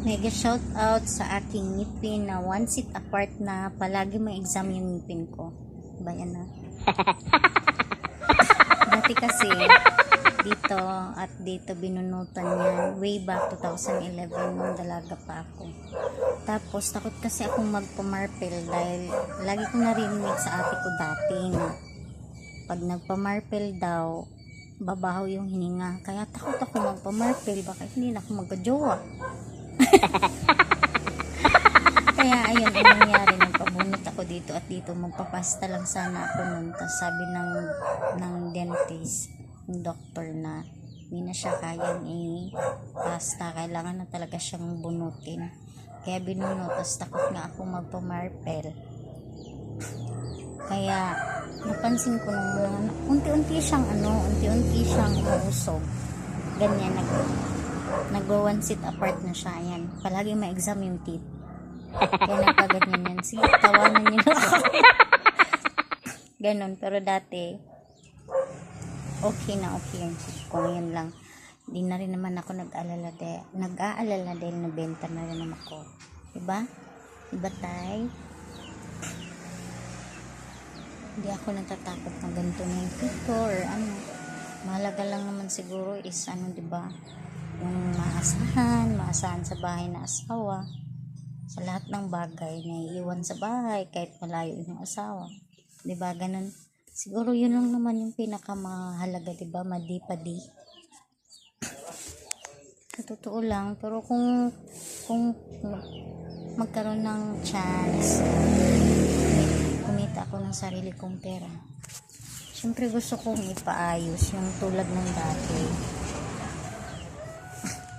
Mega shout out sa aking ngipin na 1 seat apart na palagi may exam yung ngipin ko. Ba yan na? Dati kasi dito at dito binunutan niya way back 2011 nung dalaga pa ako. Tapos takot kasi akong magpamarpel dahil lagi ko narinig sa ate ko dati na pag nagpamarpel daw babaho yung hininga. Kaya takot ako magpamarpel, baka hindi na ako magkajowa. Kaya ayun ang nangyari, nagpabunot ako dito at dito, magpapasta lang sana ako nun. Tapos sabi ng dentist, ng doktor na hindi na siya kayang i-pasta, kailangan na talaga siyang bunutin. Kaya binunot, tapos takot nga ako magpamarpel. Kaya napansin ko nung unti-unti siyang umusog. Ganyan, nag-1 seat apart na siya. Ayan, palagi may exam yung teeth. Kaya nagkaganyan yan. Sige, tawanan niyo na ako. Ganon, pero dati okay yung teeth ko. Ngayon lang, di na rin naman ako nag-aalala dahil nabenta na rin naman ako. Diba? Diba tay? Hindi ako natatakot na ganito na yung teeth ko or ano. Mahalaga lang naman siguro is diba? Yung maasahan sa bahay na asawa, sa lahat ng bagay na iiwan sa bahay kahit malayo yung asawa, diba ganun, siguro yun lang naman yung pinakamahalaga, diba, madi-padi sa totoo lang. Pero kung magkaroon ng chance kumita ako ng sarili kong pera, syempre gusto kong ipaayos yung tulad ng dati.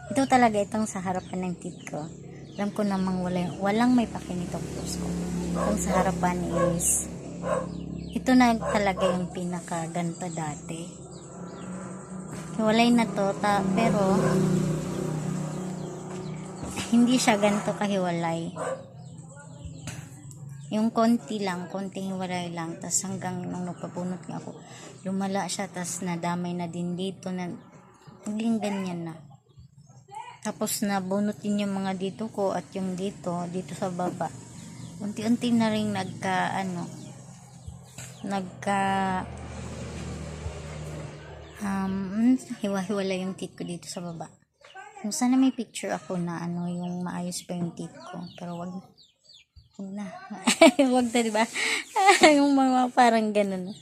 Ito talaga, itong sa harapan ng teeth ko. Alam ko namang walang may pakinitong post ko. Itong sa harapan is, ito na talaga yung pinakaganto dati. Hiwalay na to, pero hindi siya ganto kahiwalay. Yung konting hiwalay lang, tas hanggang nung nagpabunot nga ako, lumala siya, tas nadamay na din dito, na naging ganyan na. Tapos nabunot din yung mga dito ko at yung dito sa baba. Unti-unti na rin hiwa-hiwala yung teeth ko dito sa baba. Kung sana may picture ako na yung maayos pa yung teeth ko. Pero wag na. Wag na, diba? Yung mga parang ganun.